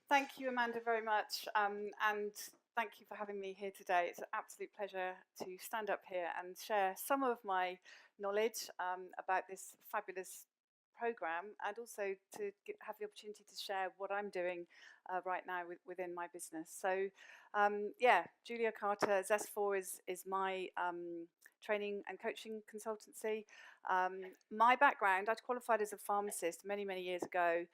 Thank you, Amanda, very much. And thank you for having me here today. It's an absolute pleasure to stand up here and share some of my knowledge about this fabulous program, and also to have the opportunity to share what I'm doing right now within my business. So, yeah, Julia Carter, Zest4 is my training and coaching consultancy. My background, I'd qualified as a pharmacist many, many years ago,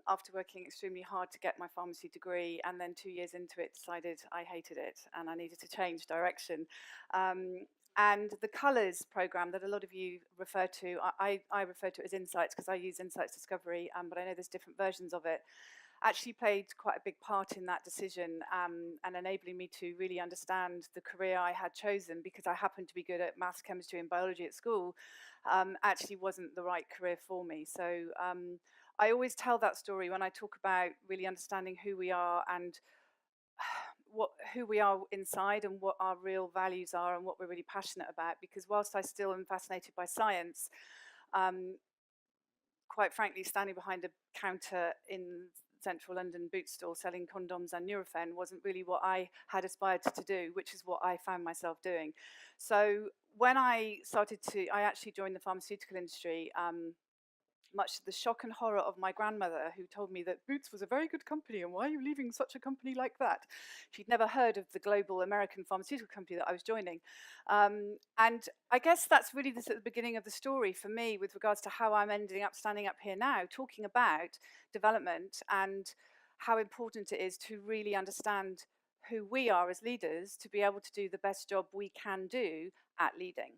after working extremely hard to get my pharmacy degree, and then 2 years into it decided I hated it and I needed to change direction. And the Colours program that a lot of you refer to, I refer to it as Insights because I use Insights Discovery, but I know there's different versions of it, actually played quite a big part in that decision, and enabling me to really understand the career I had chosen, because I happened to be good at maths, chemistry and biology at school, actually wasn't the right career for me. So I always tell that story when I talk about really understanding who we are and who we are inside and what our real values are and what we're really passionate about. Because whilst I still am fascinated by science, quite frankly, standing behind a counter in central London boot store selling condoms and Nurofen wasn't really what I had aspired to do, which is what I found myself doing. So when I actually joined the pharmaceutical industry, much to the shock and horror of my grandmother, who told me that Boots was a very good company, and why are you leaving such a company like that? She'd never heard of the global American pharmaceutical company that I was joining. And I guess that's really at the beginning of the story for me with regards to how I'm ending up standing up here now, talking about development and how important it is to really understand who we are as leaders to be able to do the best job we can do at leading.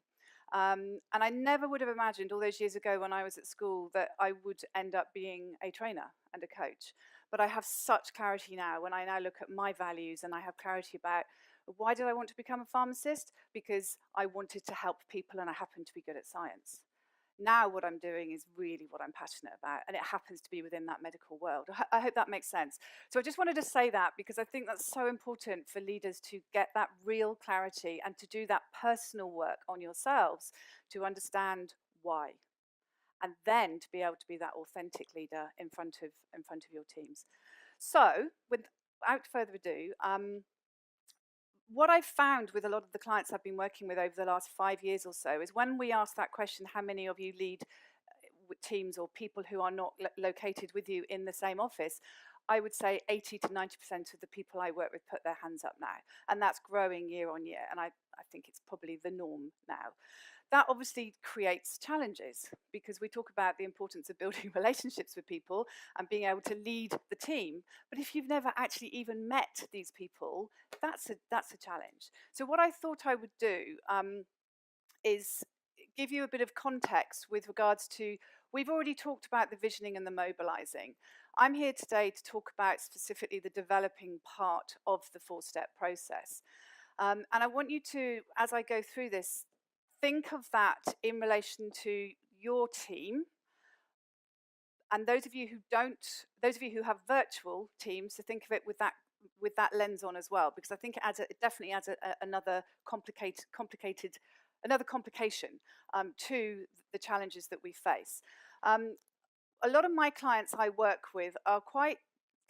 And I never would have imagined all those years ago when I was at school that I would end up being a trainer and a coach. But I have such clarity now when I now look at my values, and I have clarity about why did I want to become a pharmacist? Because I wanted to help people and I happened to be good at science. Now what I'm doing is really what I'm passionate about, and it happens to be within that medical world. I hope that makes sense. So I just wanted to say that because I think that's so important for leaders to get that real clarity and to do that personal work on yourselves to understand why, and then to be able to be that authentic leader in front of your teams. So without further ado, what I've found with a lot of the clients I've been working with over the last 5 years or so is when we ask that question, how many of you lead teams or people who are not located with you in the same office, I would say 80 to 90% of the people I work with put their hands up now. And that's growing year on year. And I think it's probably the norm now. That obviously creates challenges because we talk about the importance of building relationships with people and being able to lead the team. But if you've never actually even met these people, that's a challenge. So what I thought I would do is give you a bit of context with regards to, we've already talked about the visioning and the mobilizing. I'm here today to talk about specifically the developing part of the 4-step process. And I want you to, as I go through this, think of that in relation to your team. And those of you who have virtual teams, to think of it with that lens on as well, because I think it definitely adds another complication to the challenges that we face. A lot of my clients I work with are quite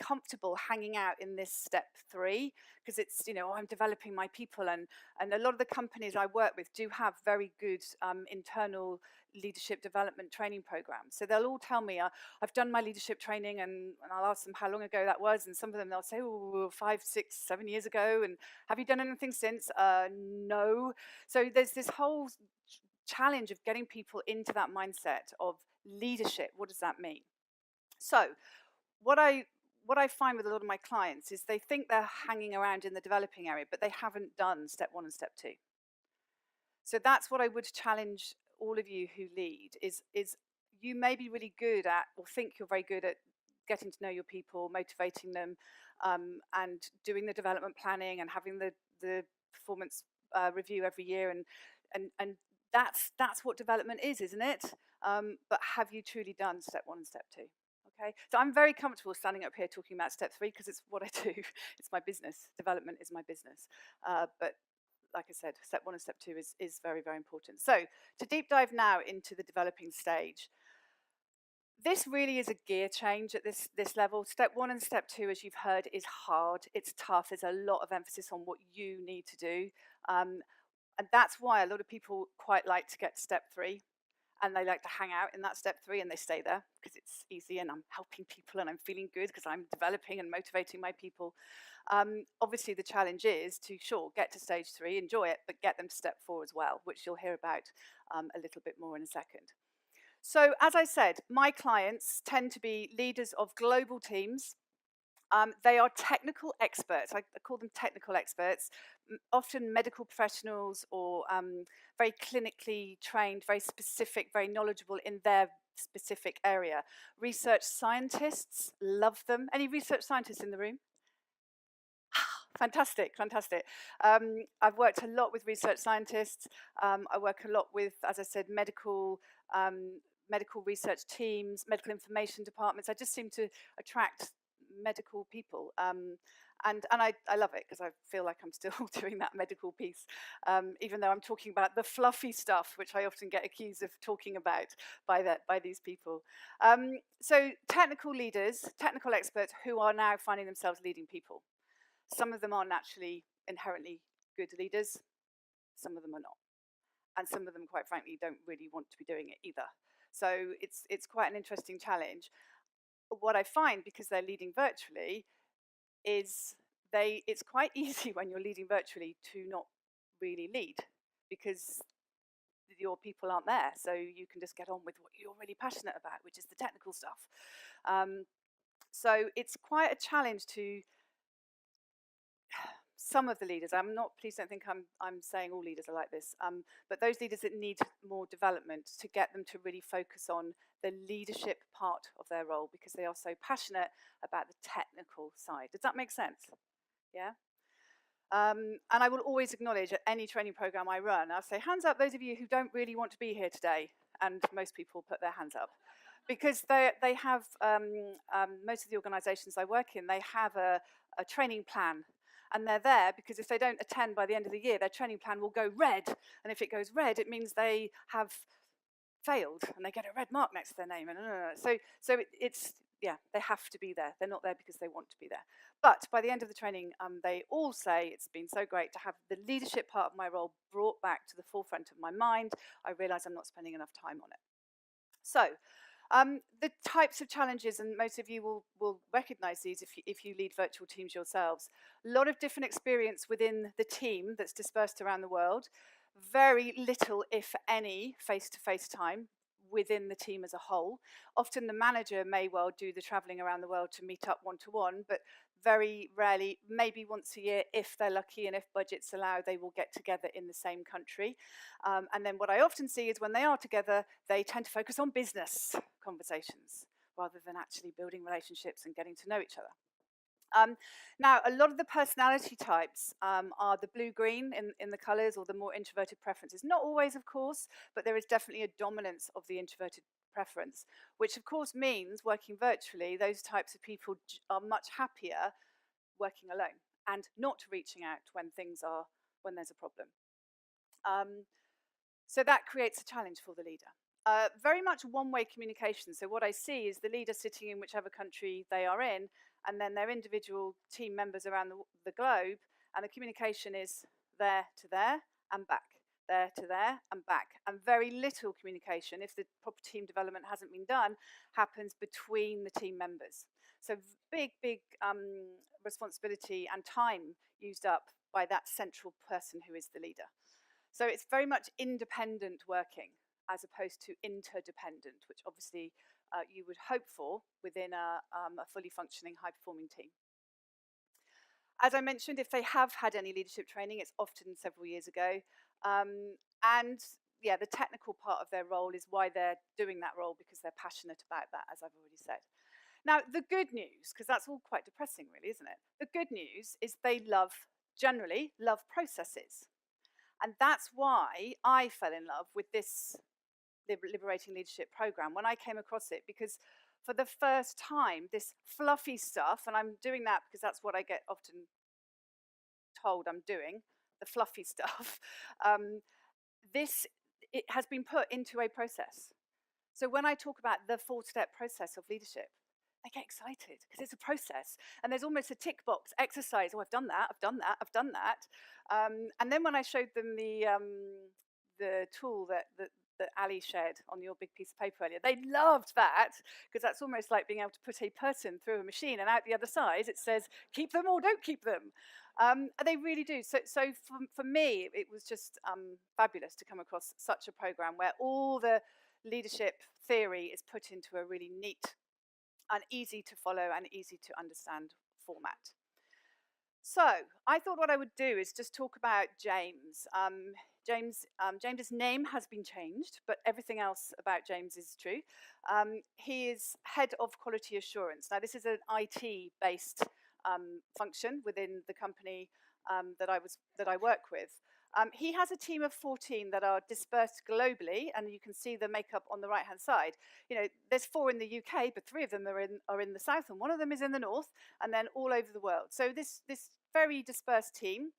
comfortable hanging out in this step 3 because it's, I'm developing my people, and a lot of the companies I work with do have very good internal leadership development training programs. So they'll all tell me, I've done my leadership training, and I'll ask them how long ago that was, and some of them they'll say, 5, 6, 7 years ago, and have you done anything since? No. So there's this whole challenge of getting people into that mindset of leadership. What does that mean? So what I find with a lot of my clients is they think they're hanging around in the developing area, but they haven't done step 1 and step 2. So that's what I would challenge all of you who lead is you may be really good at, or think you're very good at, getting to know your people, motivating them, and doing the development planning and having the performance review every year, and that's what development is, isn't it? But have you truly done step 1 and step 2? Okay, so I'm very comfortable standing up here talking about step 3 because it's what I do. It's my business. Development is my business. But like I said, step 1 and step 2 is very, very important. So to deep dive now into the developing stage, This really is a gear change at this level. Step 1 and step 2, as you've heard, is hard. It's tough. There's a lot of emphasis on what you need to do. Um, and that's why a lot of people quite like to get to step 3, and they like to hang out in that step 3 and they stay there because it's easy and I'm helping people and I'm feeling good because I'm developing and motivating my people. Obviously, the challenge is to, sure, get to stage 3, enjoy it, but get them to step 4 as well, which you'll hear about a little bit more in a second. So, as I said, my clients tend to be leaders of global teams. They are technical experts. I call them technical experts, often medical professionals or very clinically trained, very specific, very knowledgeable in their specific area. Research scientists, love them. Any research scientists in the room? Fantastic, fantastic. I've worked a lot with research scientists. I work a lot with, as I said, medical research teams, medical information departments. I just seem to attract medical people. And I love it because I feel like I'm still doing that medical piece, even though I'm talking about the fluffy stuff, which I often get accused of talking about by these people. So technical leaders, technical experts who are now finding themselves leading people. Some of them are naturally inherently good leaders, some of them are not. And some of them, quite frankly, don't really want to be doing it either. So it's quite an interesting challenge. What I find, because they're leading virtually, is it's quite easy when you're leading virtually to not really lead because your people aren't there. So you can just get on with what you're really passionate about, which is the technical stuff. So it's quite a challenge to some of the leaders. Please don't think I'm saying all leaders are like this, but those leaders that need more development to get them to really focus on the leadership part of their role because they are so passionate about the technical side. Does that make sense? Yeah. And I will always acknowledge at any training program I run, I'll say, hands up those of you who don't really want to be here today. And most people put their hands up. Because they have, most of the organisations I work in, they have a training plan. And they're there because if they don't attend by the end of the year, their training plan will go red. And if it goes red, it means they have failed and they get a red mark next to their name. And so it's, yeah, they have to be there. They're not there because they want to be there. But by the end of the training, they all say it's been so great to have the leadership part of my role brought back to the forefront of my mind. I realise I'm not spending enough time on it. So the types of challenges, and most of you will recognise these if you lead virtual teams yourselves. A lot of different experience within the team that's dispersed around the world. Very little, if any, face-to-face time within the team as a whole. Often the manager may well do the travelling around the world to meet up one-to-one, but very rarely, maybe once a year, if they're lucky and if budgets allow, they will get together in the same country. And then what I often see is when they are together, they tend to focus on business conversations rather than actually building relationships and getting to know each other. Now, a lot of the personality types are the blue-green in the colours, or the more introverted preferences. Not always, of course, but there is definitely a dominance of the introverted preference, which of course means working virtually, those types of people are much happier working alone and not reaching out when there's a problem. So that creates a challenge for the leader. Very much one-way communication. So what I see is the leader sitting in whichever country they are in, and then their individual team members around the globe, and the communication is there to there and back, there to there and back. And very little communication, if the proper team development hasn't been done, happens between the team members. So big responsibility and time used up by that central person who is the leader. So it's very much independent working as opposed to interdependent, which obviously you would hope for within a fully functioning, high-performing team. As I mentioned, if they have had any leadership training, it's often several years ago. And yeah, the technical part of their role is why they're doing that role, because they're passionate about that, as I've already said. Now, the good news, because that's all quite depressing really, isn't it? The good news is they generally love processes. And that's why I fell in love with this Liberating Leadership program when I came across it, because for the first time, this fluffy stuff, and I'm doing that because that's what I get often told I'm doing, the fluffy stuff, it has been put into a process. So when I talk about the 4-step process of leadership, they get excited because it's a process and there's almost a tick box exercise. Oh, I've done that, I've done that, I've done that. And then when I showed them the tool that Ali shared on your big piece of paper earlier, they loved that because that's almost like being able to put a person through a machine and out the other side it says, keep them or don't keep them. They really do. So for me, it was just fabulous to come across such a program where all the leadership theory is put into a really neat and easy to follow and easy to understand format. So I thought what I would do is just talk about James. James's name has been changed, but everything else about James is true. He is head of quality assurance. Now, this is an IT-based function within the company that I work with. He has a team of 14 that are dispersed globally, and you can see the makeup on the right-hand side. You know, there's 4 in the UK, but 3 of them are in the south, and 1 of them is in the north, and then all over the world. So this very dispersed team.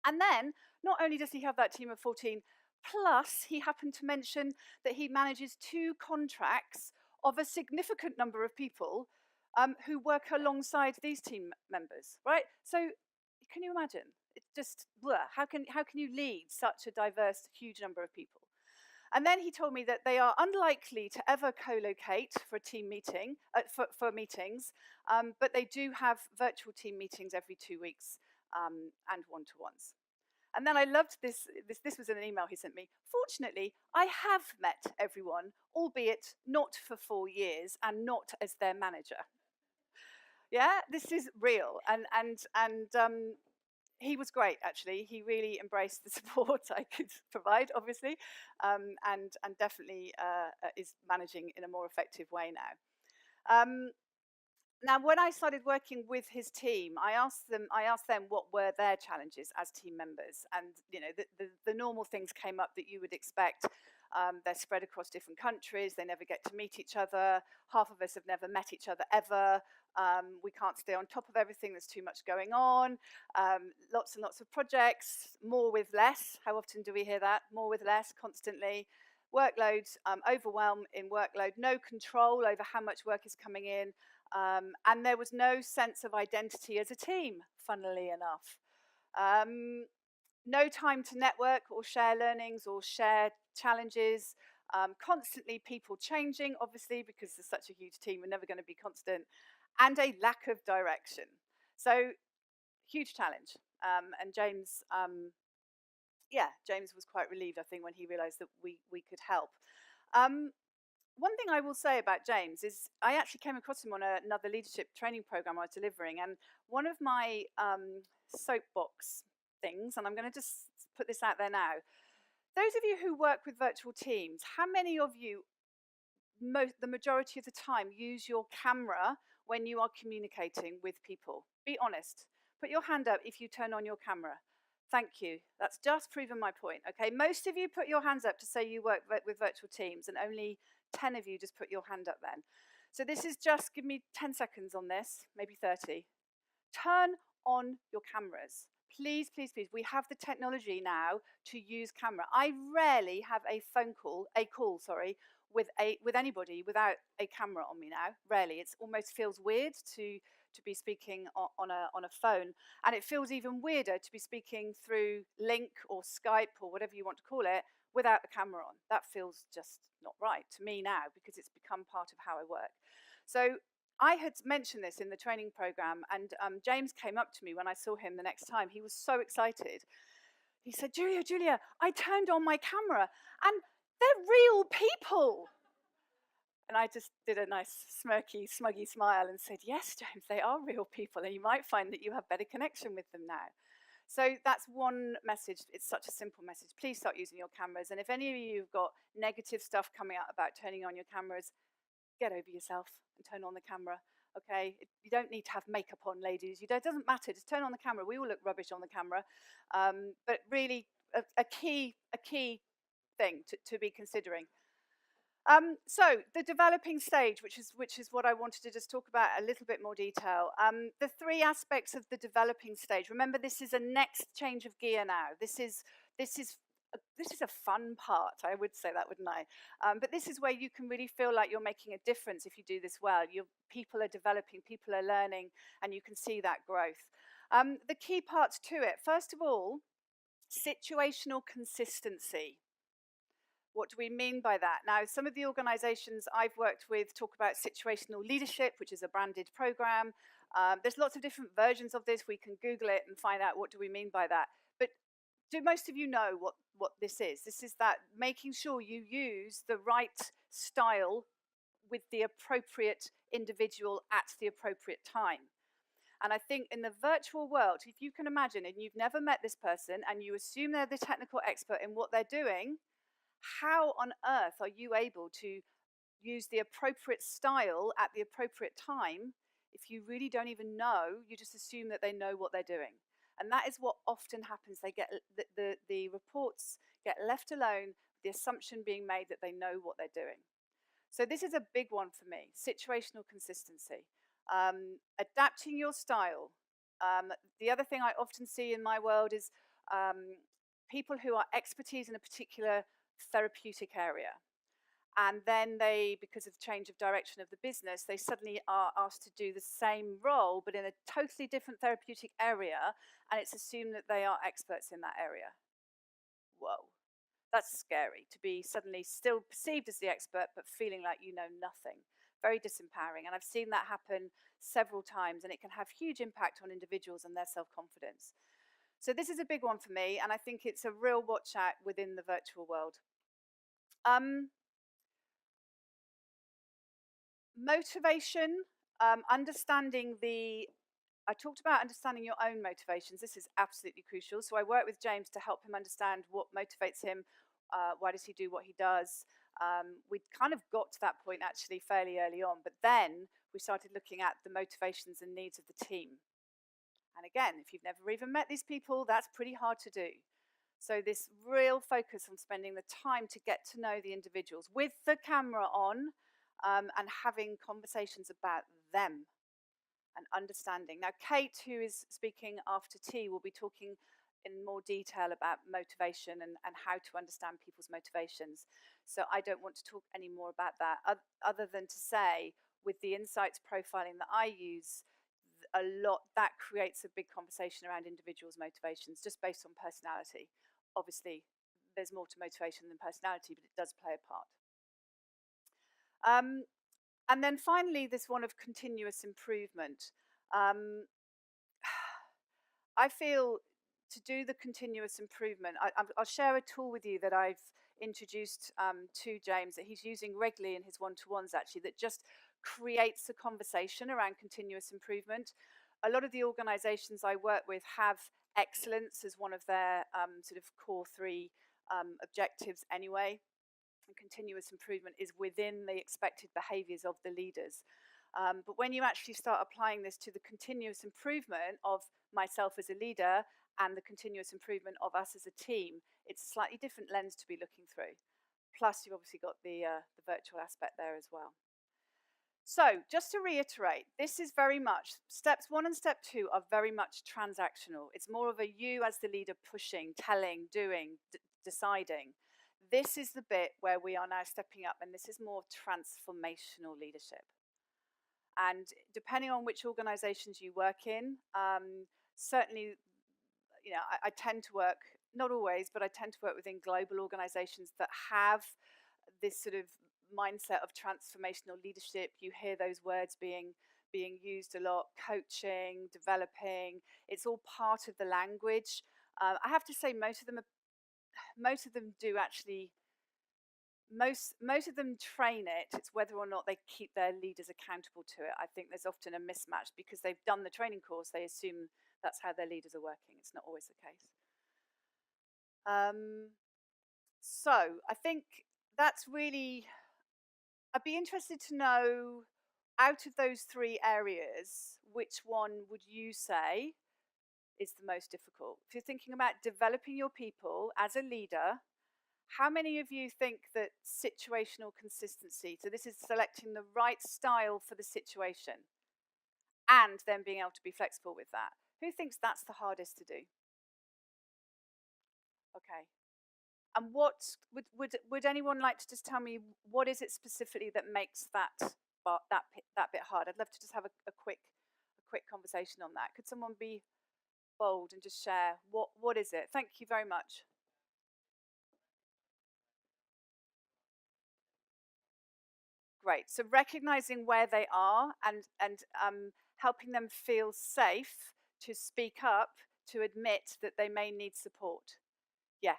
And then, not only does he have that team of 14, plus he happened to mention that he manages 2 contracts of a significant number of people who work alongside these team members, right? So can you imagine? It's just, how can you lead such a diverse, huge number of people? And then he told me that they are unlikely to ever co-locate for a team meeting, for meetings, but they do have virtual team meetings every 2 weeks and one-to-ones. And then I loved this was in an email he sent me. Fortunately, I have met everyone, albeit not for 4 years and not as their manager. Yeah, this is real. And he was great, actually. He really embraced the support I could provide, obviously, and definitely is managing in a more effective way now. Now, when I started working with his team, I asked them what were their challenges as team members, and you know, the normal things came up that you would expect. They're spread across different countries. They never get to meet each other. Half of us have never met each other ever. We can't stay on top of everything. There's too much going on. Lots and lots of projects. More with less. How often do we hear that? More with less, constantly. Workload, overwhelm in workload. No control over how much work is coming in. And there was no sense of identity as a team, funnily enough. No time to network or share learnings or share challenges. Constantly people changing, obviously, because there's such a huge team, we're never going to be constant. And a lack of direction. So, huge challenge. And James, James was quite relieved, I think, when he realized that we could help. One thing I will say about James is I actually came across him on another leadership training program I was delivering, and one of my soapbox things, and I'm going to just put this out there now. Those of you who work with virtual teams, how many of you, the majority of the time, use your camera when you are communicating with people? Be honest. Put your hand up if you turn on your camera. Thank you. That's just proven my point. Okay, most of you put your hands up to say you work with virtual teams, and only 10 of you just put your hand up then. So this is just, give me 10 seconds on this, maybe 30. Turn on your cameras. Please, please, please. We have the technology now to use camera. I rarely have a call, with anybody without a camera on me now. Rarely. It almost feels weird to be speaking on a phone, and it feels even weirder to be speaking through Link or Skype or whatever you want to call it without a camera on. That feels just not right to me now because it's become part of how I work. So I had mentioned this in the training program, and James came up to me when I saw him the next time. He was so excited. He said, Julia, I turned on my camera and they're real people. And I just did a nice smirky, smuggy smile and said, yes, James, they are real people, and you might find that you have better connection with them now. So that's one message. It's such a simple message. Please start using your cameras. And if any of you have got negative stuff coming out about turning on your cameras, get over yourself and turn on the camera. Okay, you don't need to have makeup on, ladies. It doesn't matter. Just turn on the camera. We all look rubbish on the camera, but really a key thing to be considering. So the developing stage, which is what I wanted to just talk about a little bit more detail. The 3 aspects of the developing stage. Remember, this is a next change of gear now. This is this is a fun part. I would say that, wouldn't I? But this is where you can really feel like you're making a difference if you do this well. Your people are developing, people are learning, and you can see that growth. The key parts to it, first of all, situational consistency. What do we mean by that? Now, some of the organizations I've worked with talk about situational leadership, which is a branded program. There's lots of different versions of this. We can Google it and find out what do we mean by that. But do most of you know what this is? This is that making sure you use the right style with the appropriate individual at the appropriate time. And I think in the virtual world, if you can imagine and you've never met this person and you assume they're the technical expert in what they're doing, how on earth are you able to use the appropriate style at the appropriate time if you really don't even know, you just assume that they know what they're doing? And that is what often happens. They get the reports get left alone, the assumption being made that they know what they're doing. So this is a big one for me, situational consistency. Adapting your style. The other thing I often see in my world is people who are expertise in a particular therapeutic area. And then they, because of the change of direction of the business, they suddenly are asked to do the same role, but in a totally different therapeutic area, and it's assumed that they are experts in that area. Whoa, that's scary, to be suddenly still perceived as the expert, but feeling like you know nothing. Very disempowering, and I've seen that happen several times, and it can have huge impact on individuals and their self-confidence. So this is a big one for me, and I think it's a real watch out within the virtual world. Motivation, understanding I talked about understanding your own motivations. This is absolutely crucial. So I work with James to help him understand what motivates him. Why does he do what he does? We kind of got to that point actually fairly early on, but then we started looking at the motivations and needs of the team. And again, if you've never even met these people, that's pretty hard to do. So this real focus on spending the time to get to know the individuals with the camera on, and having conversations about them and understanding. Now, Kate, who is speaking after tea, will be talking in more detail about motivation and how to understand people's motivations. So I don't want to talk any more about that, other than to say, with the insights profiling that I use, a lot that creates a big conversation around individuals' motivations just based on personality. Obviously, there's more to motivation than personality, but it does play a part. And then finally, this one of continuous improvement. I feel to do the continuous improvement, I'll share a tool with you that I've introduced to James that he's using regularly in his one-to-ones actually, that just creates a conversation around continuous improvement. A lot of the organizations I work with have excellence as one of their sort of core three objectives anyway. And continuous improvement is within the expected behaviors of the leaders. But when you actually start applying this to the continuous improvement of myself as a leader and the continuous improvement of us as a team, it's a slightly different lens to be looking through. Plus, you've obviously got the virtual aspect there as well. So just to reiterate, this is very much, steps 1 and step 2 are very much transactional. It's more of a you as the leader pushing, telling, doing, deciding. This is the bit where we are now stepping up, and this is more transformational leadership. And depending on which organizations you work in, certainly, you know, I tend to work, not always, but I tend to work within global organizations that have this sort of mindset of transformational leadership. You hear those words being used a lot: coaching, developing. It's all part of the language. I have to say, most of them do actually. Most of them train it. It's whether or not they keep their leaders accountable to it. I think there's often a mismatch because they've done the training course. They assume that's how their leaders are working. It's not always the case. So I think that's really, I'd be interested to know, out of those 3 areas, which one would you say is the most difficult? If you're thinking about developing your people as a leader, how many of you think that situational consistency, so this is selecting the right style for the situation and then being able to be flexible with that, who thinks that's the hardest to do? Okay. And what would anyone like to just tell me what is it specifically that makes that bit hard? I'd love to just have a quick conversation on that. Could someone be bold and just share what is it? Thank you very much. Great. So recognizing where they are and helping them feel safe to speak up, to admit that they may need support. Yeah.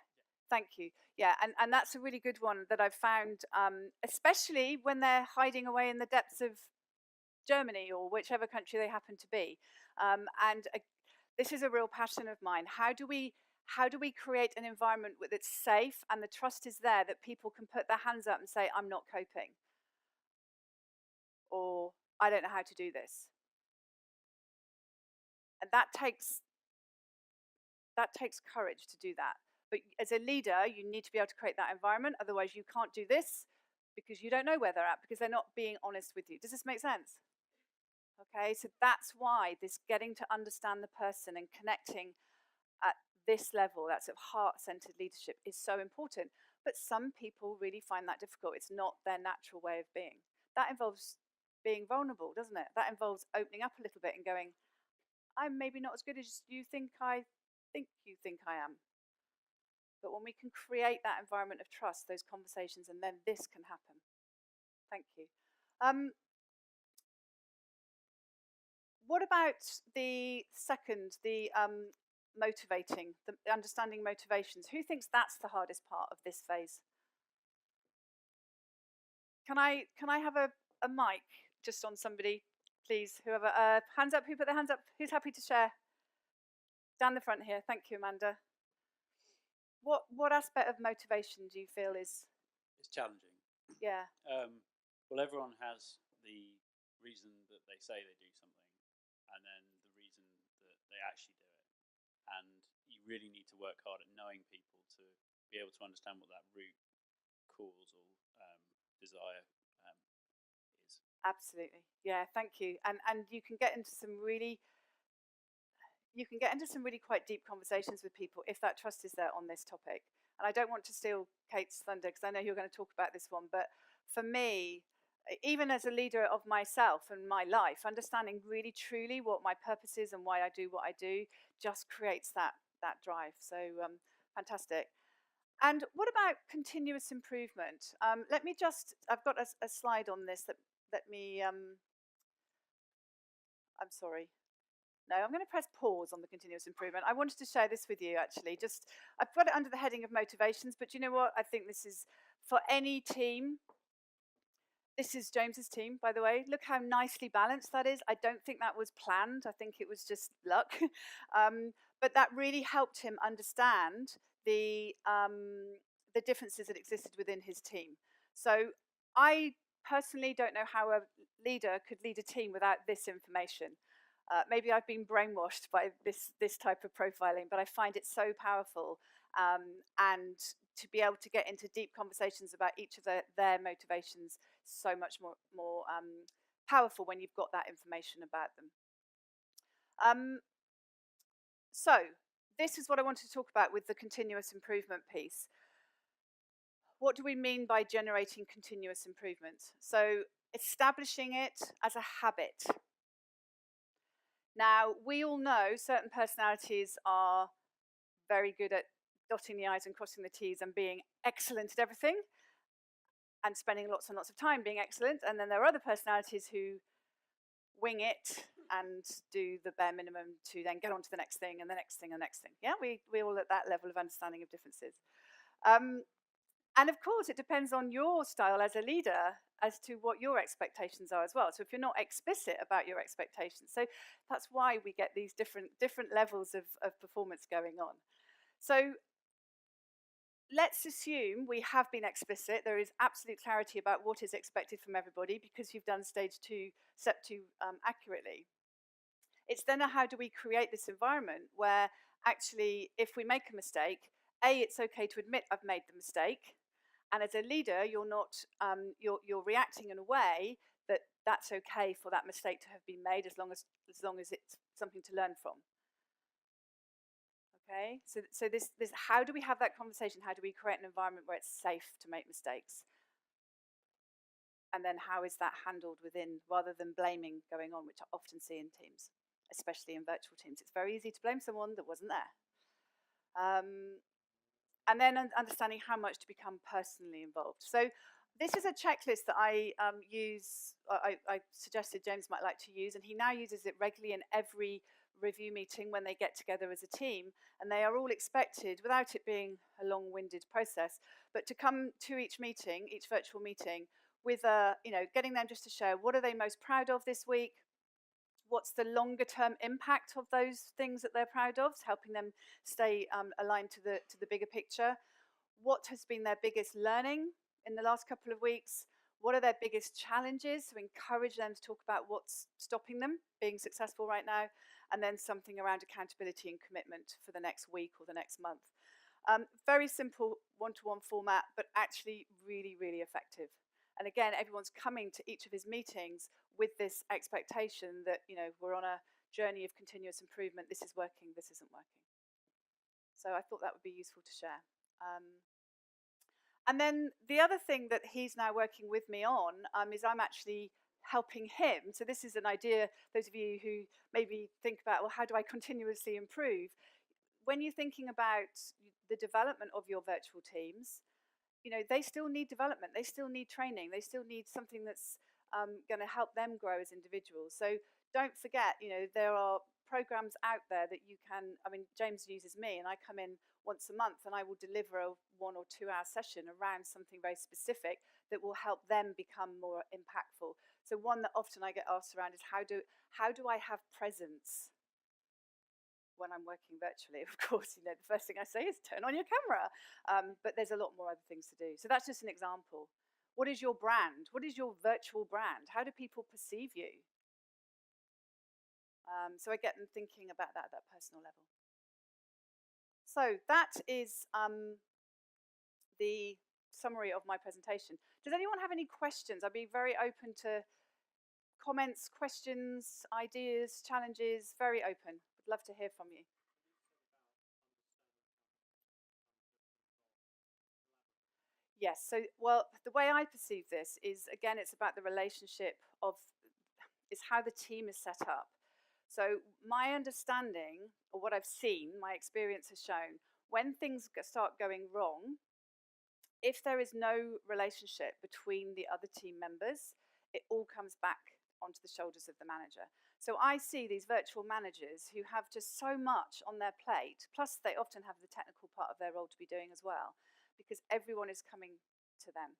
Thank you. Yeah, and that's a really good one that I've found, especially when they're hiding away in the depths of Germany or whichever country they happen to be. And this is a real passion of mine. How do we create an environment that's safe and the trust is there that people can put their hands up and say, I'm not coping, or I don't know how to do this. And that takes courage to do that. But as a leader, you need to be able to create that environment. Otherwise, you can't do this because you don't know where they're at, because they're not being honest with you. Does this make sense? Okay, so that's why this getting to understand the person and connecting at this level, that sort of heart-centered leadership, is so important. But some people really find that difficult. It's not their natural way of being. That involves being vulnerable, doesn't it? That involves opening up a little bit and going, I'm maybe not as good as you think I am. But when we can create that environment of trust, those conversations, and then this can happen. Thank you. What about the second, the motivating, the understanding motivations? Who thinks that's the hardest part of this phase? Can I have a mic just on somebody, please? Whoever, hands up. Who put their hands up? Who's happy to share? Down the front here. Thank you, Amanda. What aspect of motivation do you feel is? It's challenging. Yeah. Well, everyone has the reason that they say they do something, and then the reason that they actually do it. And you really need to work hard at knowing people to be able to understand what that root cause or desire is. Absolutely. Yeah. Thank you. And you can get into some really quite deep conversations with people if that trust is there on this topic. And I don't want to steal Kate's thunder because I know you're going to talk about this one, but for me, even as a leader of myself and my life, understanding really truly what my purpose is and why I do what I do just creates that drive. So fantastic. And what about continuous improvement? Let me just, I've got a slide on this that let me, I'm sorry. No, I'm going to press pause on the continuous improvement. I wanted to share this with you, actually. I've got it under the heading of motivations, but you know what? I think this is for any team. This is James's team, by the way. Look how nicely balanced that is. I don't think that was planned. I think it was just luck. But that really helped him understand the differences that existed within his team. So I personally don't know how a leader could lead a team without this information. Maybe I've been brainwashed by this type of profiling, but I find it so powerful. And to be able to get into deep conversations about each of their motivations, so much more powerful when you've got that information about them. So this is what I wanted to talk about with the continuous improvement piece. What do we mean by generating continuous improvement? So establishing it as a habit. Now, we all know certain personalities are very good at dotting the I's and crossing the T's and being excellent at everything and spending lots and lots of time being excellent. And then there are other personalities who wing it and do the bare minimum to then get on to the next thing and the next thing and the next thing. Yeah, we're all at that level of understanding of differences. And of course, it depends on your style as a leader as to what your expectations are as well. So if you're not explicit about your expectations, so that's why we get these different levels of performance going on. So let's assume we have been explicit. There is absolute clarity about what is expected from everybody because you've done step two accurately. It's then how do we create this environment where actually, if we make a mistake, it's okay to admit I've made the mistake. And as a leader, you're not you're reacting in a way that that's okay for that mistake to have been made, as long as it's something to learn from. Okay, so this how do we have that conversation? How do we create an environment where it's safe to make mistakes? And then how is that handled within, rather than blaming going on, which I often see in teams, especially in virtual teams. It's very easy to blame someone that wasn't there. And then understanding how much to become personally involved. So this is a checklist that I use, I suggested James might like to use, and he now uses it regularly in every review meeting when they get together as a team, and they are all expected, without it being a long-winded process, but to come to each meeting, each virtual meeting, with getting them just to share what are they most proud of this week, what's the longer term impact of those things that they're proud of, helping them stay aligned to the bigger picture, what has been their biggest learning in the last couple of weeks, what are their biggest challenges, so encourage them to talk about what's stopping them being successful right now, and then something around accountability and commitment for the next week or the next month. Very simple one-to-one format, but actually really, really effective. And again, everyone's coming to each of his meetings with this expectation that, we're on a journey of continuous improvement. This is working, this isn't working. So I thought that would be useful to share. And then the other thing that he's now working with me on is I'm actually helping him. So this is an idea, those of you who maybe think about, well, how do I continuously improve? When you're thinking about the development of your virtual teams, they still need development, they still need training, they still need something that's going to help them grow as individuals. So don't forget, there are programs out there that you can, James uses me, and I come in once a month and I will deliver a 1 or 2 hour session around something very specific that will help them become more impactful. So one that often I get asked around is how do I have presence when I'm working virtually? Of course, the first thing I say is turn on your camera, but there's a lot more other things to do. So that's just an example. What is your brand? What is your virtual brand? How do people perceive you? So I get them thinking about that at that personal level. So that is the summary of my presentation. Does anyone have any questions? I'd be very open to comments, questions, ideas, challenges, very open. Would love to hear from you. Yes, so, well, the way I perceive this is, again, it's about the relationship is how the team is set up. So my understanding, or what I've seen, my experience has shown, when things start going wrong, if there is no relationship between the other team members, it all comes back onto the shoulders of the manager. So I see these virtual managers who have just so much on their plate, plus they often have the technical part of their role to be doing as well, because everyone is coming to them.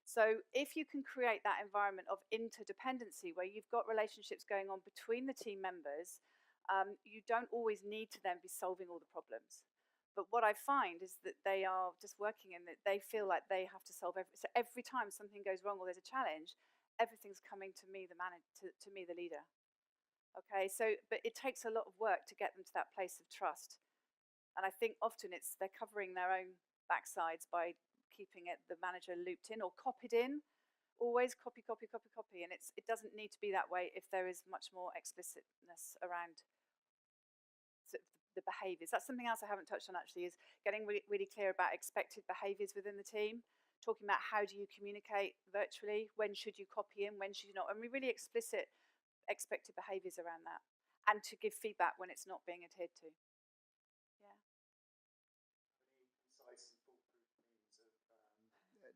So if you can create that environment of interdependency where you've got relationships going on between the team members, you don't always need to then be solving all the problems. But what I find is that they are just working in that they feel like they have to solve so every time something goes wrong or there's a challenge, everything's coming to me, to me, the leader. Okay, so, but it takes a lot of work to get them to that place of trust. And I think often they're covering their own backsides by keeping the manager looped in or copied in. Always copy, copy, copy, copy. And it doesn't need to be that way if there is much more explicitness around sort of the behaviours. That's something else I haven't touched on actually, is getting really, really clear about expected behaviours within the team. Talking about how do you communicate virtually, when should you copy in, when should you not, and really explicit expected behaviours around that, and to give feedback when it's not being adhered to. Yeah.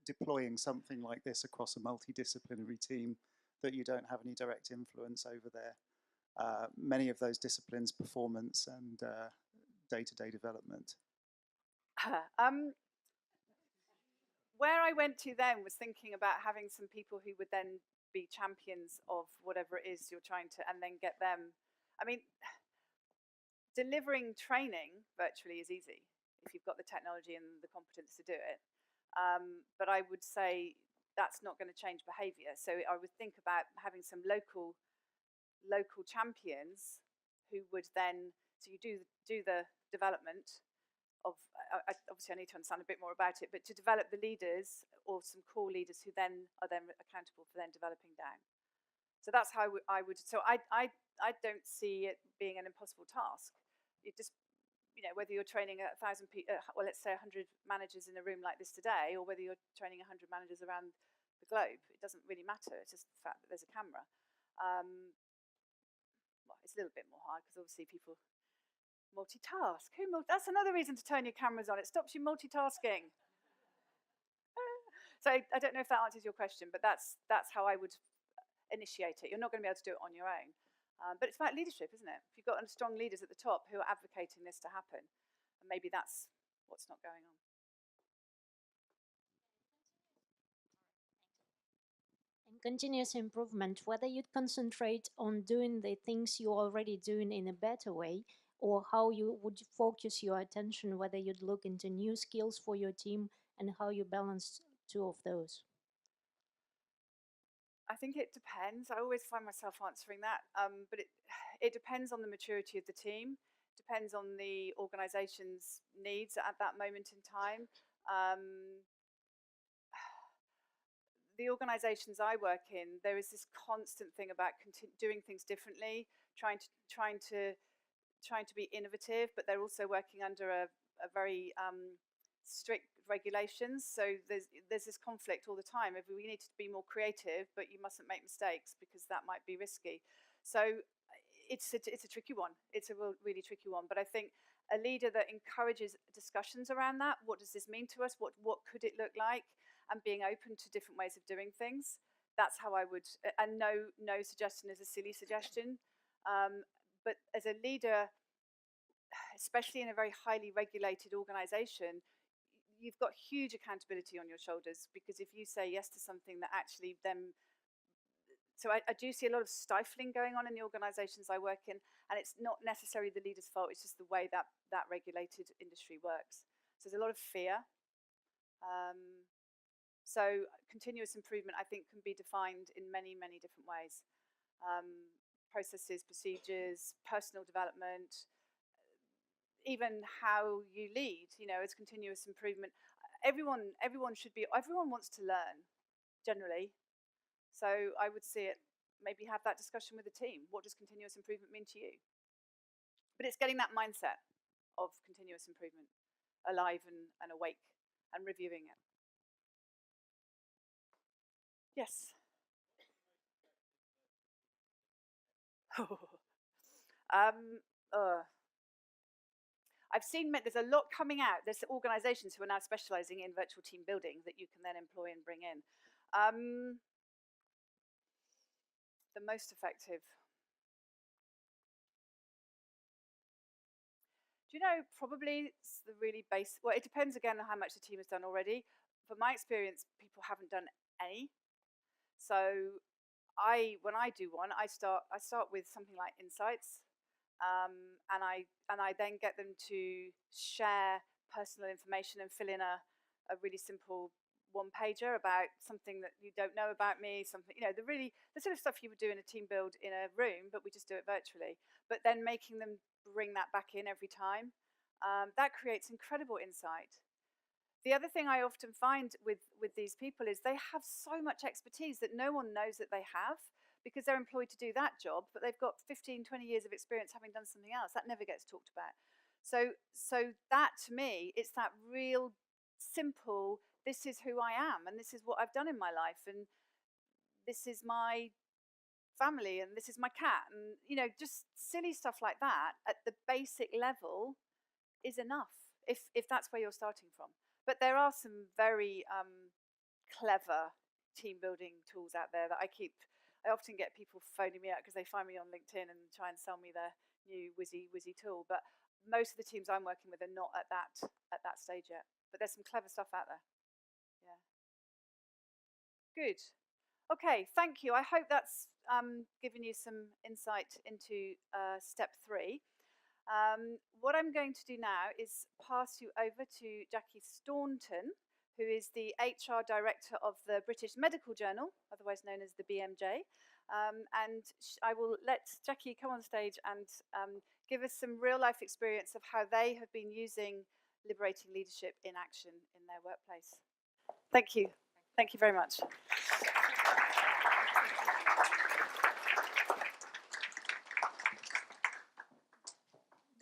Deploying something like this across a multidisciplinary team that you don't have any direct influence over there. Many of those disciplines, performance and day-to-day development. Where I went to then was thinking about having some people who would then be champions of whatever it is you're trying to, and then get them. Delivering training virtually is easy if you've got the technology and the competence to do it. But I would say that's not going to change behaviour. So I would think about having some local champions who would then, so you do the development of, obviously I need to understand a bit more about it, but to develop the leaders or some core leaders who then are then accountable for then developing down. So that's how I would, so I don't see it being an impossible task. It just whether you're training 1,000 people, well, let's say 100 managers in a room like this today, or whether you're training 100 managers around the globe, it doesn't really matter. It's just the fact that there's a camera. Well, it's a little bit more hard because obviously people multitask. That's another reason to turn your cameras on. It stops you multitasking. So I don't know if that answers your question, but that's how I would initiate it. You're not going to be able to do it on your own. But it's about leadership, isn't it? If you've got strong leaders at the top who are advocating this to happen, and maybe that's what's not going on. And continuous improvement, whether you'd concentrate on doing the things you're already doing in a better way, or how you would focus your attention, whether you'd look into new skills for your team and how you balance two of those. I think it depends. I always find myself answering that, but it depends on the maturity of the team, depends on the organisation's needs at that moment in time. The organisations I work in, there is this constant thing about doing things differently, trying to be innovative, but they're also working under a very strict regulations. So there's this conflict all the time. If we need to be more creative, but you mustn't make mistakes because that might be risky. So it's a tricky one. It's a really tricky one. But I think a leader that encourages discussions around that. What does this mean to us? What could it look like? And being open to different ways of doing things. That's how I would. And no suggestion is a silly suggestion. But as a leader, especially in a very highly regulated organisation, you've got huge accountability on your shoulders, because if you say yes to something that actually then... So I do see a lot of stifling going on in the organisations I work in, and it's not necessarily the leader's fault, it's just the way that regulated industry works. So there's a lot of fear. So continuous improvement, I think, can be defined in many, many different ways. Processes, procedures, personal development, even how you lead, as continuous improvement. Everyone wants to learn, generally. So I would see it, maybe have that discussion with the team. What does continuous improvement mean to you? But it's getting that mindset of continuous improvement alive and awake and reviewing it. Yes. I've seen there's a lot coming out. There's organisations who are now specialising in virtual team building that you can then employ and bring in. The most effective. Do you know, probably it's the really basic. Well, it depends again on how much the team has done already. From my experience, people haven't done any. So when I do one, I start with something like insights. And I then get them to share personal information and fill in a really simple one-pager about something that you don't know about me, something, the sort of stuff you would do in a team build in a room, but we just do it virtually. But then making them bring that back in every time, that creates incredible insight. The other thing I often find with these people is they have so much expertise that no one knows that they have, because they're employed to do that job, but they've got 15, 20 years of experience having done something else. That never gets talked about. So that, to me, it's that real simple, this is who I am, and this is what I've done in my life, and this is my family, and this is my cat, and, just silly stuff like that at the basic level is enough, if that's where you're starting from. But there are some very clever team building tools out there that I often get people phoning me up because they find me on LinkedIn and try and sell me their new whizzy tool. But most of the teams I'm working with are not at that stage yet. But there's some clever stuff out there. Yeah. Good. Okay, thank you. I hope that's given you some insight into step 3. What I'm going to do now is pass you over to Jackie Staunton, who is the HR Director of the British Medical Journal, otherwise known as the BMJ. And I will let Jackie come on stage and give us some real-life experience of how they have been using liberating leadership in action in their workplace. Thank you. Thank you very much.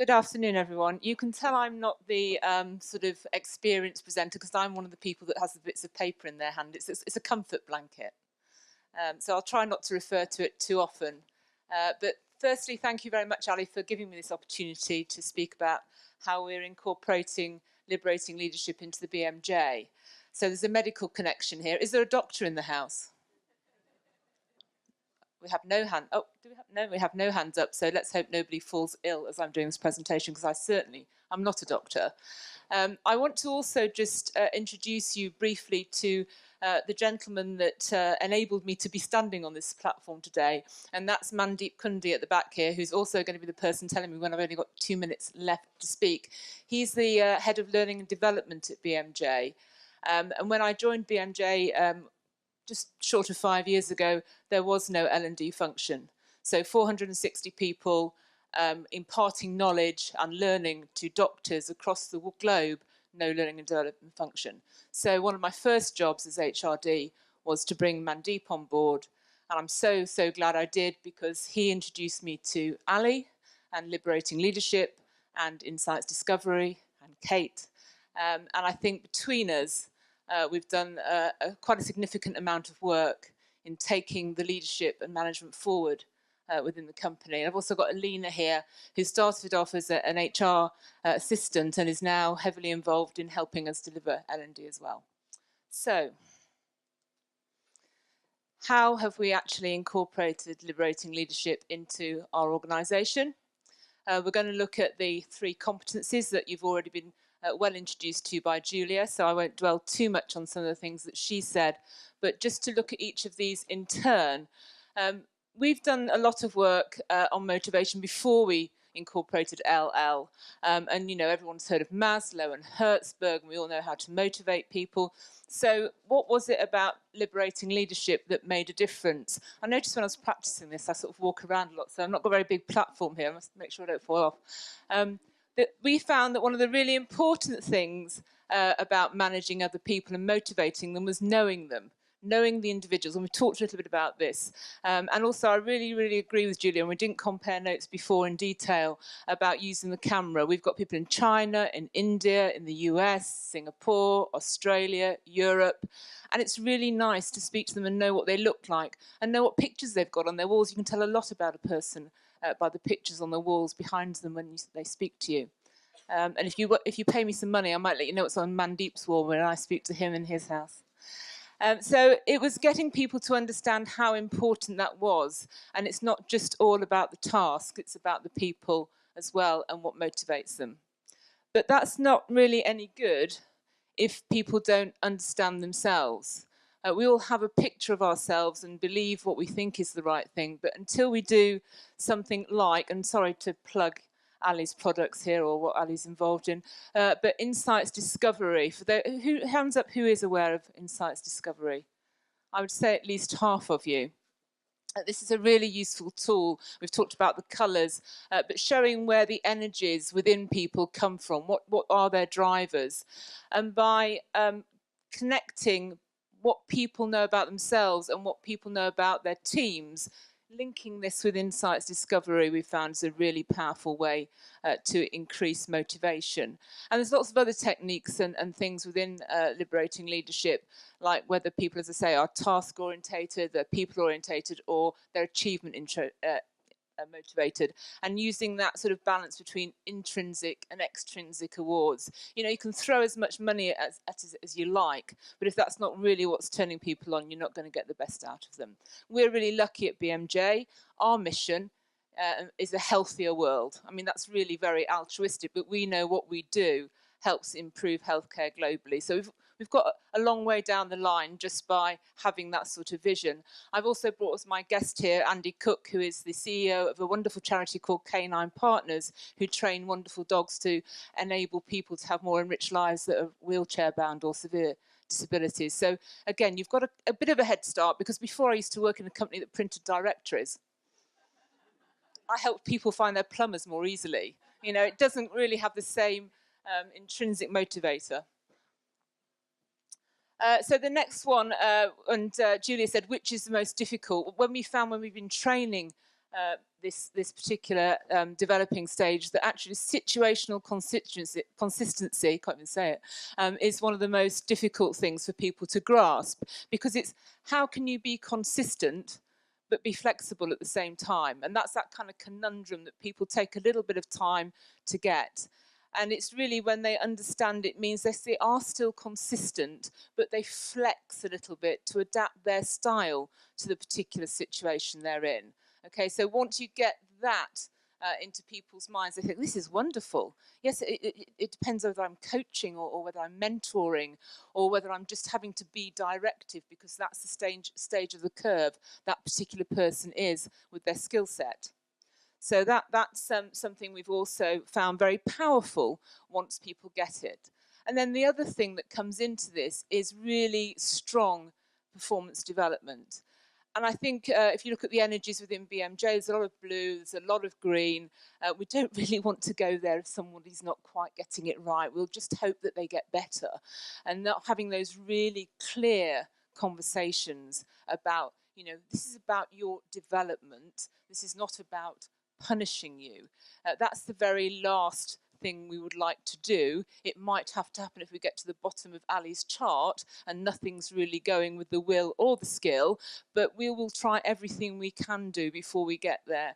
Good afternoon, everyone. You can tell I'm not the sort of experienced presenter because I'm one of the people that has the bits of paper in their hand. It's a comfort blanket. So I'll try not to refer to it too often. But firstly, thank you very much, Ali, for giving me this opportunity to speak about how we're incorporating liberating leadership into the BMJ. So there's a medical connection here. Is there a doctor in the house? We have no hand. Oh, do we have? No, we have no hands up. So let's hope nobody falls ill as I'm doing this presentation, because I'm not a doctor. I want to also just introduce you briefly to the gentleman that enabled me to be standing on this platform today, and that's Mandeep Kundi at the back here, who's also going to be the person telling me when I've only got 2 minutes left to speak. He's the head of learning and development at BMJ, and when I joined BMJ just short of 5 years ago, there was no L&D function. So 460 people imparting knowledge and learning to doctors across the globe, no learning and development function. So one of my first jobs as HRD was to bring Mandeep on board. And I'm so, so glad I did, because he introduced me to Ali and Liberating Leadership and Insights Discovery and Kate. And I think between us, we've done quite a significant amount of work in taking the leadership and management forward within the company. And I've also got Alina here, who started off as an HR assistant and is now heavily involved in helping us deliver L&D as well. So, how have we actually incorporated liberating leadership into our organisation? We're going to look at the 3 competencies that you've already been well introduced to by Julia, so I won't dwell too much on some of the things that she said, but just to look at each of these in turn. We've done a lot of work on motivation before we incorporated LL, and you know, everyone's heard of Maslow and Hertzberg, and we all know how to motivate people. So what was it about liberating leadership that made a difference? I noticed when I was practicing this, I sort of walk around a lot, so I've not got a very big platform here. I must make sure I don't fall off. That we found that one of the really important things about managing other people and motivating them was knowing them, knowing the individuals, and we talked a little bit about this. And also, I really, really agree with Julia, and we didn't compare notes before in detail about using the camera. We've got people in China, in India, in the US, Singapore, Australia, Europe, and it's really nice to speak to them and know what they look like and know what pictures they've got on their walls. You can tell a lot about a person by the pictures on the walls behind them when they speak to you. And if you pay me some money, I might let you know what's on Mandeep's wall when I speak to him in his house. So it was getting people to understand how important that was. And it's not just all about the task, it's about the people as well and what motivates them. But that's not really any good if people don't understand themselves. We all have a picture of ourselves and believe what we think is the right thing, but until we do something like, and sorry to plug Ali's products here or what Ali's involved in, but Insights Discovery. For the, hands up who is aware of Insights Discovery? I would say at least half of you. This is a really useful tool. We've talked about the colours, but showing where the energies within people come from, what are their drivers. And by connecting what people know about themselves and what people know about their teams, linking this with Insights Discovery, we found is a really powerful way to increase motivation. And there's lots of other techniques and things within liberating leadership, like whether people, as I say, are task-orientated, they're people-orientated, or they're achievement motivated, and using that sort of balance between intrinsic and extrinsic awards. You know, you can throw as much money as you like, but if that's not really what's turning people on, you're not going to get the best out of them. We're really lucky at BMJ. Our mission is a healthier world. I mean, that's really very altruistic, but we know what we do helps improve healthcare globally. So we've got a long way down the line just by having that sort of vision. I've also brought as my guest here Andy Cook, who is the CEO of a wonderful charity called Canine Partners, who train wonderful dogs to enable people to have more enriched lives that are wheelchair bound or severe disabilities. So again, you've got a bit of a head start, because before I used to work in a company that printed directories. I helped people find their plumbers more easily. You know, it doesn't really have the same intrinsic motivator. So the next one, and Julia said, which is the most difficult? When we've been training this particular developing stage, that actually situational consistency, can't even say it, is one of the most difficult things for people to grasp, because it's how can you be consistent but be flexible at the same time? And that's that kind of conundrum that people take a little bit of time to get. And it's really when they understand it means they are still consistent, but they flex a little bit to adapt their style to the particular situation they're in. Okay, so once you get that into people's minds, they think, this is wonderful. Yes, it depends whether I'm coaching or whether I'm mentoring or whether I'm just having to be directive, because that's the stage of the curve that particular person is with their skill set. So that's something we've also found very powerful once people get it. And then the other thing that comes into this is really strong performance development. And I think if you look at the energies within BMJ, there's a lot of blue, there's a lot of green. We don't really want to go there if somebody's not quite getting it right. We'll just hope that they get better. And not having those really clear conversations about, you know, this is about your development. This is not about punishing you. That's the very last thing we would like to do. It might have to happen if we get to the bottom of Ali's chart and nothing's really going with the will or the skill, but we will try everything we can do before we get there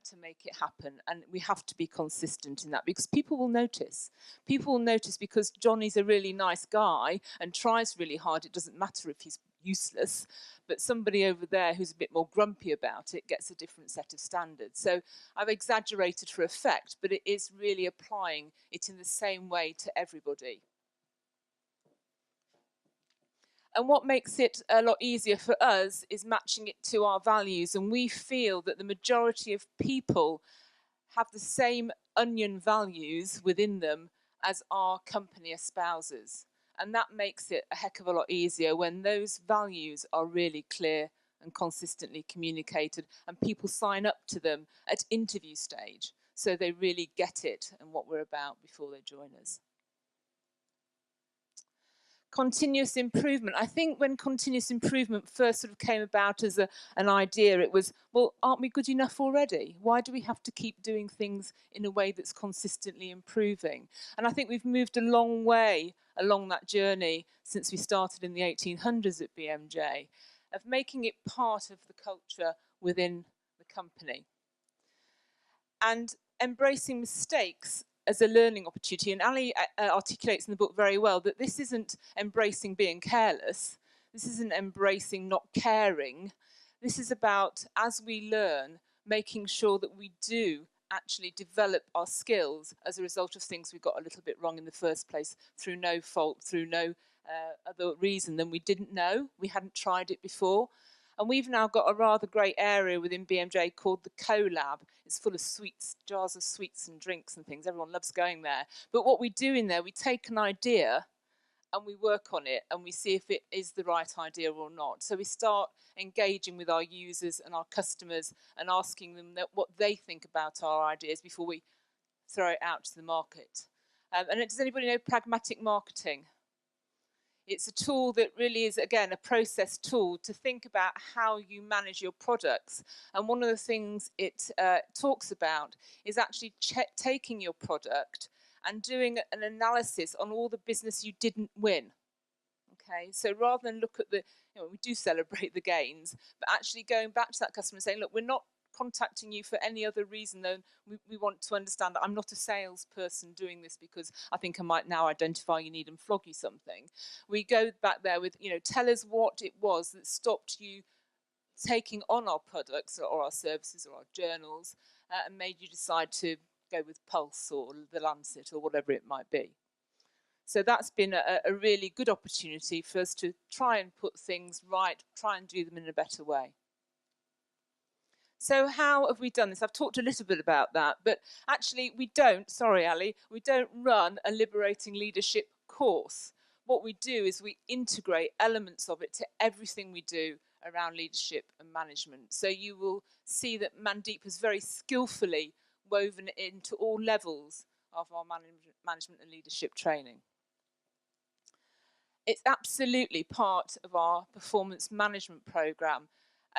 to make it happen. And we have to be consistent in that, because people will notice. People will notice because Johnny's a really nice guy and tries really hard. It doesn't matter if he's useless, but somebody over there who's a bit more grumpy about it gets a different set of standards. So I've exaggerated for effect, but it is really applying it in the same way to everybody. And what makes it a lot easier for us is matching it to our values. And we feel that the majority of people have the same onion values within them as our company espouses. And that makes it a heck of a lot easier when those values are really clear and consistently communicated, and people sign up to them at interview stage, so they really get it and what we're about before they join us. Continuous improvement. I think when continuous improvement first sort of came about as an idea, it was, well, aren't we good enough already? Why do we have to keep doing things in a way that's consistently improving? And I think we've moved a long way along that journey since we started in the 1800s at BMJ, of making it part of the culture within the company. And embracing mistakes as a learning opportunity. And Ali articulates in the book very well that this isn't embracing being careless. This isn't embracing not caring. This is about, as we learn, making sure that we do actually develop our skills as a result of things we got a little bit wrong in the first place, through no fault, through no other reason than we didn't know. We hadn't tried it before. And we've now got a rather great area within BMJ called the CoLab. It's full of sweets, jars of sweets and drinks and things. Everyone loves going there. But what we do in there, we take an idea and we work on it and we see if it is the right idea or not. So we start engaging with our users and our customers and asking them what they think about our ideas before we throw it out to the market. And does anybody know pragmatic marketing? It's a tool that really is, again, a process tool to think about how you manage your products. And one of the things it talks about is actually taking your product and doing an analysis on all the business you didn't win. Okay, so rather than look at the, you know, we do celebrate the gains, but actually going back to that customer and saying, look, we're not contacting you for any other reason than we want to understand that I'm not a salesperson doing this because I think I might now identify you need and flog you something. We go back there with, you know, tell us what it was that stopped you taking on our products or our services or our journals and made you decide to go with Pulse or the Lancet or whatever it might be. So that's been a really good opportunity for us to try and put things right, try and do them in a better way. So how have we done this? I've talked a little bit about that, but actually we don't, sorry Ali, we don't run a liberating leadership course. What we do is we integrate elements of it to everything we do around leadership and management. So you will see that Mandeep has very skillfully woven it into all levels of our management and leadership training. It's absolutely part of our performance management program.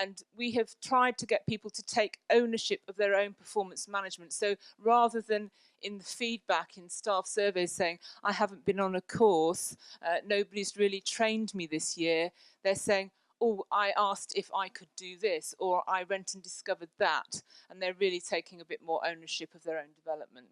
And we have tried to get people to take ownership of their own performance management. So rather than in the feedback in staff surveys saying, I haven't been on a course, nobody's really trained me this year, they're saying, oh, I asked if I could do this, or I went and discovered that. And they're really taking a bit more ownership of their own development.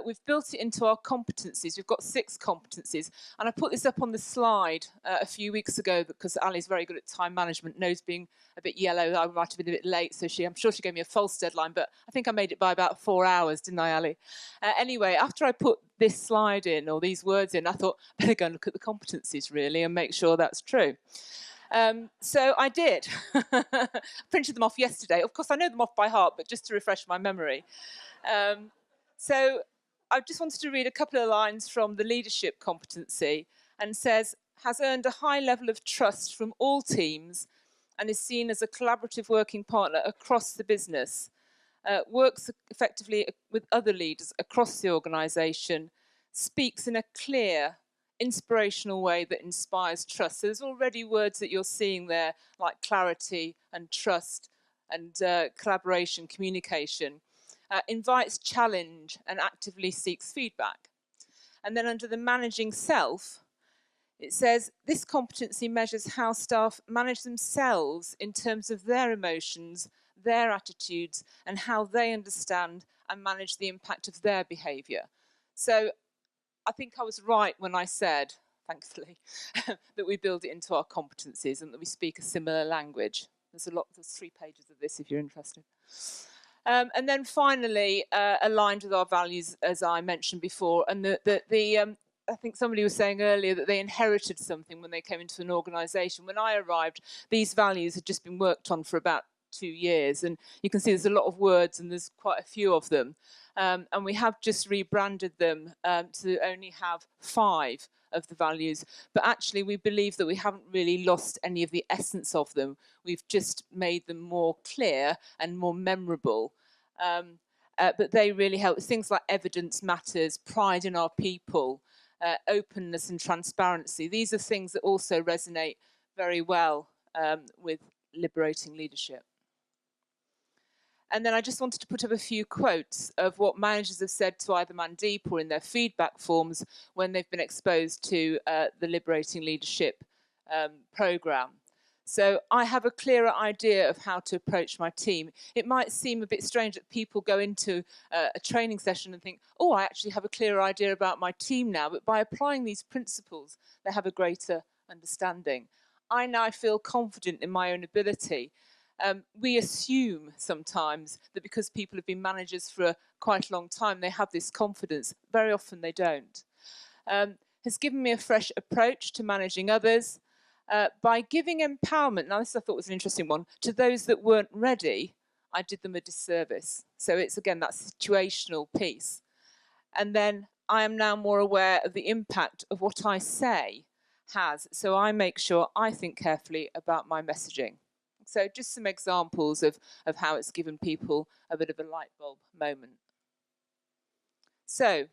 We've built it into our competencies. We've got 6 competencies. And I put this up on the slide a few weeks ago because Ali's very good at time management, knows being a bit yellow. I might have been a bit late, so I'm sure she gave me a false deadline, but I think I made it by about 4 hours, didn't I, Ali? Anyway, after I put this slide in, or these words in, I thought, I better go and look at the competencies, really, and make sure that's true. So I did. Printed them off yesterday. Of course, I know them off by heart, but just to refresh my memory. So I just wanted to read a couple of lines from the leadership competency, and says, has earned a high level of trust from all teams and is seen as a collaborative working partner across the business, works effectively with other leaders across the organisation, speaks in a clear, inspirational way that inspires trust. So there's already words that you're seeing there, like clarity and trust and collaboration, communication. Invites challenge and actively seeks feedback. And then under the managing self, it says, this competency measures how staff manage themselves in terms of their emotions, their attitudes, and how they understand and manage the impact of their behaviour. So I think I was right when I said, thankfully, that we build it into our competencies and that we speak a similar language. There's 3 pages of this if you're interested. And then finally, aligned with our values, as I mentioned before, and I think somebody was saying earlier that they inherited something when they came into an organisation. When I arrived, these values had just been worked on for about 2 years, and you can see there's a lot of words and there's quite a few of them. And we have just rebranded them to only have 5 of the values, but actually we believe that we haven't really lost any of the essence of them. We've just made them more clear and more memorable. But they really help. Things like evidence matters, pride in our people, openness and transparency. These are things that also resonate very well with liberating leadership. And then I just wanted to put up a few quotes of what managers have said to either Mandeep or in their feedback forms when they've been exposed to the Liberating Leadership programme. So I have a clearer idea of how to approach my team. It might seem a bit strange that people go into a training session and think, oh, I actually have a clearer idea about my team now, but by applying these principles, they have a greater understanding. I now feel confident in my own ability. We assume sometimes that because people have been managers for quite a long time, they have this confidence. Very often they don't. Has given me a fresh approach to managing others by giving empowerment. Now, this I thought was an interesting one. To those that weren't ready, I did them a disservice. So it's, again, that situational piece. And then I am now more aware of the impact of what I say has. So I make sure I think carefully about my messaging. So just some examples of how it's given people a bit of a light bulb moment. So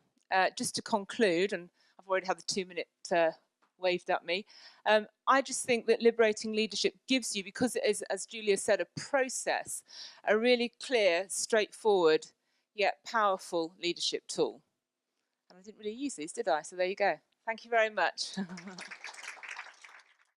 just to conclude, and I've already had the 2-minute waved at me, I just think that liberating leadership gives you, because it is, as Julia said, a process, a really clear, straightforward, yet powerful leadership tool. And I didn't really use these, did I? So there you go. Thank you very much.